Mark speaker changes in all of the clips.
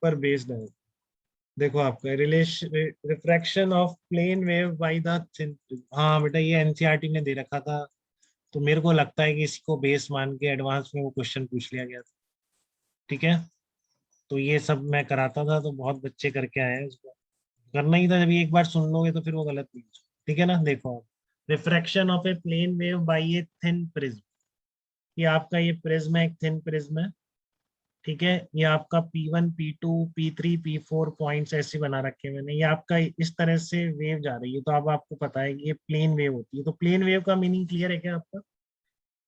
Speaker 1: पर बेस्ड है। देखो आपका relation refraction of plane wave by the thin. हाँ बेटा, ये एनसीईआरटी ने दे रखा था, तो मेरे को लगता है कि इसको बेस मान के एडवांस में वो क्वेश्चन पूछ लिया गया था। ठीक है, तो ये सब मैं कराता था तो बहुत बच्चे करके आए हैं उसको। करना ही था, जब ये एक बार सुन लोगे तो फिर वो गलत नहीं होगा। ठीक है ना, देखो refraction of a plane wave by a thin prism. ये आपका ये प्रिज्म है, एक थिन प्रिज्म है। ठीक है, ये आपका P1 P2 P3 P4 points ऐसे बना रखे हैं मैंने। ये आपका इस तरह से वेव जा रही है, तो अब आपको पता है कि ये प्लेन वेव होती है। तो प्लेन वेव का मीनिंग क्लियर है क्या आपका?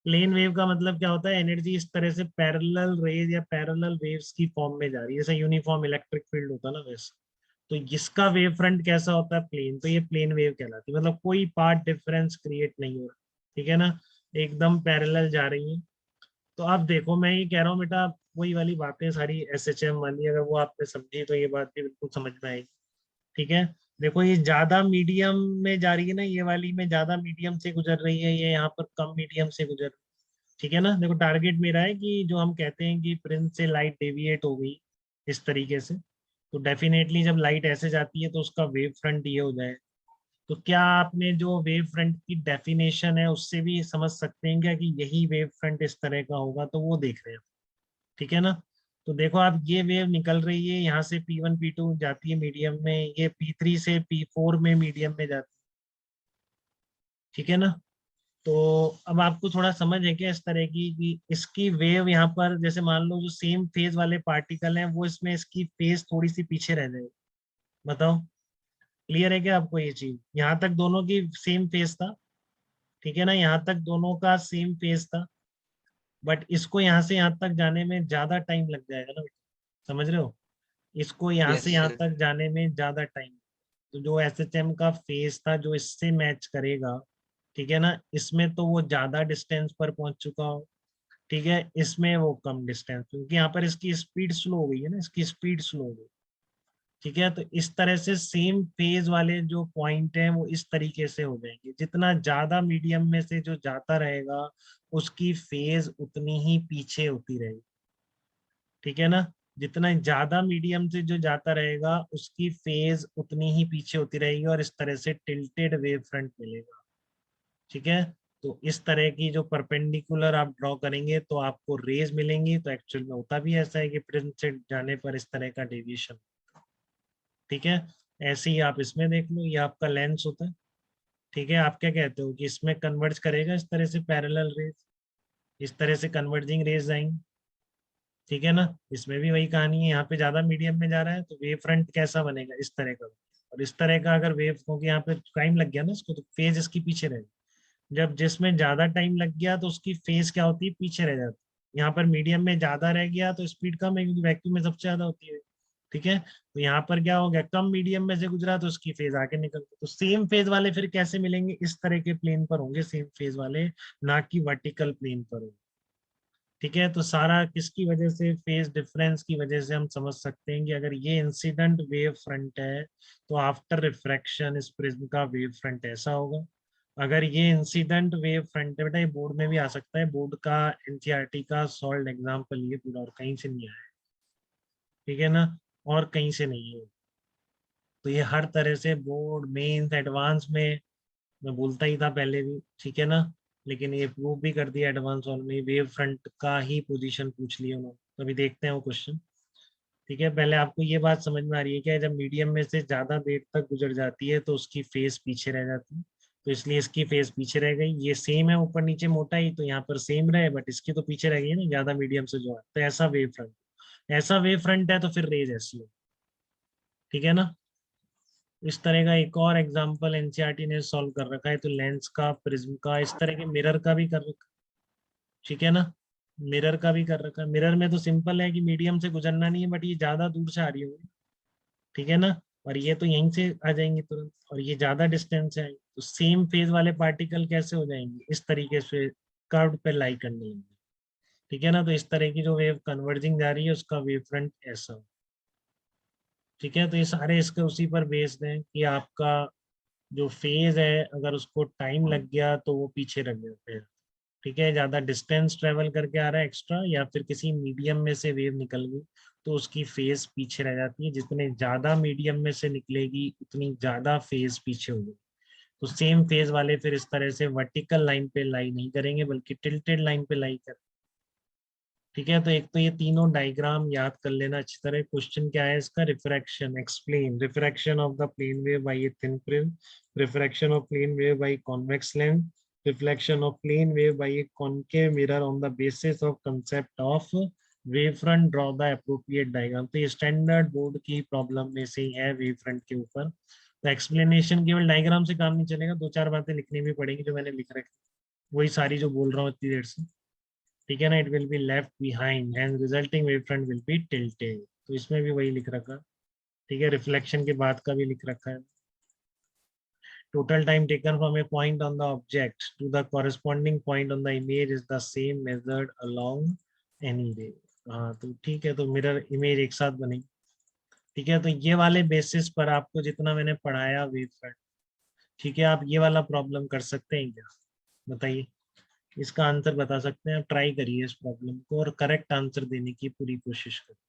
Speaker 1: प्लेन वेव का मतलब क्या होता है? एनर्जी इस तरह से पैरेलल रेज या पैरेलल वेव्स की फॉर्म में जा रही है, जैसे यूनिफॉर्म इलेक्ट्रिक फील्ड होता है ना वैसे। तो इसका वेव फ्रंट कैसा होता है? प्लेन। तो ये प्लेन वेव कहलाती है, मतलब कोई पार्ट डिफरेंस क्रिएट नहीं हो रहा। ठीक है ना, एकदम पैरेलल जा रही है। तो आप देखो, मैं ये कह रहा हूँ बेटा, वही वाली बातें सारी एसएचएम वाली, अगर वो आपने समझी तो ये बात भी बिल्कुल समझ में आएगी। ठीक है, देखो ये ज्यादा मीडियम में जा रही है ना, ये वाली में ज्यादा मीडियम से गुजर रही है, ये यहाँ पर कम मीडियम से गुजर। ठीक है ना, देखो टारगेट मेरा है कि जो हम कहते हैं कि प्रिंस से लाइट डेविएट हो गई इस तरीके से, तो डेफिनेटली जब लाइट ऐसे जाती है तो उसका वेव फ्रंट ये हो जाए। तो क्या आपने जो वेव फ्रंट की डेफिनेशन है उससे भी समझ सकते हैं क्या कि यही वेव फ्रंट इस तरह का होगा? तो वो देख रहे हैं। ठीक है ना, तो देखो आप, ये वेव निकल रही है यहाँ से P1 P2 जाती है मीडियम में, ये P3 से P4 में मीडियम में जाती है। ठीक है ना, तो अब आपको थोड़ा समझ है क्या इस तरह की कि इसकी वेव यहाँ पर, जैसे मान लो जो सेम फेज वाले पार्टिकल हैं वो इसमें इसकी फेज थोड़ी सी पीछे रह जाएगी। बताओ, क्लियर है क्या आपको ये चीज? यहाँ तक दोनों की सेम फेज था। ठीक है ना, यहाँ तक दोनों का सेम फेज था, बट इसको यहाँ से यहाँ तक जाने में ज्यादा टाइम लग जाएगा ना बेटा। समझ रहे हो, इसको यहाँ से
Speaker 2: यस
Speaker 1: यहाँ
Speaker 2: सर।
Speaker 1: तक जाने में ज्यादा टाइम। तो जो एसएचएम का फेज था जो इससे मैच करेगा, ठीक है ना, इसमें तो वो ज्यादा डिस्टेंस पर पहुंच चुका हो। ठीक है, इसमें वो कम डिस्टेंस, क्योंकि यहाँ पर इसकी स्पीड स्लो हो गई है ना, इसकी स्पीड स्लो हो गई। ठीक है, तो इस तरह से सेम फेज वाले जो पॉइंट हैं वो इस तरीके से हो जाएंगे, जितना ज्यादा मीडियम में से जो जाता रहेगा उसकी फेज उतनी ही पीछे होती रहेगी। ठीक है ना, जितना ज्यादा मीडियम से जो जाता रहेगा उसकी फेज उतनी ही पीछे होती रहेगी, और इस तरह से टिल्टेड वेव फ्रंट मिलेगा। ठीक है, तो इस तरह की जो परपेंडिकुलर आप ड्रॉ करेंगे तो आपको रेज मिलेंगी। तो एक्चुअल में होता भी ऐसा है कि प्रिज्म से जाने पर इस तरह का डेविएशन। ठीक है, ऐसे ही आप इसमें देख लो, ये आपका लेंस होता है। ठीक है, आप क्या कहते हो कि इसमें कन्वर्ज करेगा इस तरह से पैरेलल रेज, इस तरह से कन्वर्जिंग रेज आएंगी। ठीक है ना, इसमें भी वही कहानी है, यहाँ पे ज्यादा मीडियम में जा रहा है तो वेव फ्रंट कैसा बनेगा? इस तरह का। और इस तरह का अगर वेव, क्योंकि यहाँ पे टाइम लग गया ना इसको, तो फेज इसकी पीछे रहेगी। जब जिसमें ज्यादा टाइम लग गया तो उसकी फेज क्या होती है? पीछे रह जाती है। यहाँ पर मीडियम में ज्यादा रह गया तो स्पीड कम है, क्योंकि वैक्यूम में सबसे ज्यादा होती है। ठीक है, तो यहाँ पर क्या हो गया? कम मीडियम में से गुजरा तो उसकी फेज आगे निकल गई। तो सेम फेज वाले फिर कैसे मिलेंगे? इस तरह के प्लेन पर होंगे सेम फेज वाले, ना कि वर्टिकल प्लेन पर होंगे। ठीक है, तो सारा किसकी वजह से? फेज डिफरेंस की वजह से हम समझ सकते हैं कि अगर ये इंसिडेंट वेव फ्रंट है तो आफ्टर रिफ्रैक्शन इस प्रिज्म का वेव फ्रंट ऐसा होगा। अगर ये इंसिडेंट वेव फ्रंट है बेटा, ये बोर्ड में भी आ सकता है, बोर्ड का एनसीईआरटी का सॉल्व एग्जाम्पल ये पूरा, और कहीं से नहीं आया है। ठीक है ना, और कहीं से नहीं है। तो ये हर तरह से बोर्ड मेंस एडवांस में, मैं बोलता ही था पहले भी। ठीक है ना, लेकिन ये प्रूव भी कर दिया एडवांस वालों ने, वेव फ्रंट का ही पोजीशन पूछ लिया उन्होंने। तो अभी देखते हैं वो क्वेश्चन। ठीक है, पहले आपको ये बात समझ में आ रही है क्या? जब मीडियम में से ज्यादा देर तक गुजर जाती है तो उसकी फेस पीछे रह जाती है। तो इसलिए इसकी फेस पीछे रह गई। ये सेम है ऊपर नीचे मोटाई, तो यहाँ पर सेम रहे, बट इसकी तो पीछे रह गई है ना ज्यादा मीडियम से जो है। तो ऐसा वेव फ्रंट, ऐसा वेव फ्रंट है तो फिर रेज ऐसी है। ठीक है ना, इस तरह का एक और एग्जांपल एनसीईआरटी ने सॉल्व कर रखा है, तो लेंस का, प्रिज्म का, इस तरह के मिरर का भी कर रखा है। ठीक है ना, मिरर का भी कर रखा है। मिरर में तो सिंपल है कि मीडियम से गुजरना नहीं है, बट ये ज्यादा दूर से आ रही होगी। ठीक है ना, और ये तो यहीं से आ जाएंगे तुरंत, और ये ज्यादा डिस्टेंस है, तो सेम फेज वाले पार्टिकल कैसे हो जाएंगे? इस तरीके से कर्व पे लाई करने लगेंगे। ठीक है ना, तो इस तरह की जो वेव कन्वर्जिंग जा रही है उसका वेव फ्रंट ऐसा हो। ठीक है, तो ये सारे इसके उसी पर बेस्ड हैं कि आपका जो फेज है अगर उसको टाइम लग गया तो वो पीछे रख जाते हैं। ठीक है, ज्यादा डिस्टेंस ट्रेवल करके आ रहा है एक्स्ट्रा, या फिर किसी मीडियम में से वेव निकल गई तो उसकी फेज पीछे रह जाती है। जितने ज्यादा मीडियम में से निकलेगी उतनी ज्यादा फेज पीछे होगी। तो सेम फेज वाले फिर इस तरह से वर्टिकल लाइन पे लाई नहीं करेंगे बल्कि टिल्टेड लाइन पे लाई करें। ठीक है, तो एक तो ये तीनों डायग्राम याद कर लेना अच्छी तरह। क्वेश्चन क्या है इसका, refraction, explain refraction of the plane wave by a thin film, refraction of plane wave by convex lens, reflection of plane wave by a concave mirror on the basis of concept of wave front, draw the appropriate diagram. तो ये standard board की problem में से ही है wave front के ऊपर। तो explanation केवल डायग्राम से काम नहीं चलेगा, दो चार बातें लिखनी भी पड़ेंगी जो मैंने लिख रखी, वही सारी जो बोल रहा हूँ इतनी देर से। ठीक है ना, it will be left behind and resulting wave front will be tilted. तो इसमें भी वही लिख रखा। ठीक है, रिफ्लेक्शन के बाद का भी लिख रखा है। Total time taken from a point on the object to the corresponding point on the image is the same method along any ray. हाँ तो ठीक है, तो मिरर इमेज एक साथ बनेगी। ठीक है, तो ये वाले बेसिस पर आपको जितना मैंने पढ़ाया वेव फ्रंट, ठीक है, आप ये वाला प्रॉब्लम कर सकते हैं क्या, बताइए। इसका आंसर बता सकते हैं, आप ट्राई करिए इस प्रॉब्लम को और करेक्ट आंसर देने की पूरी कोशिश करिए।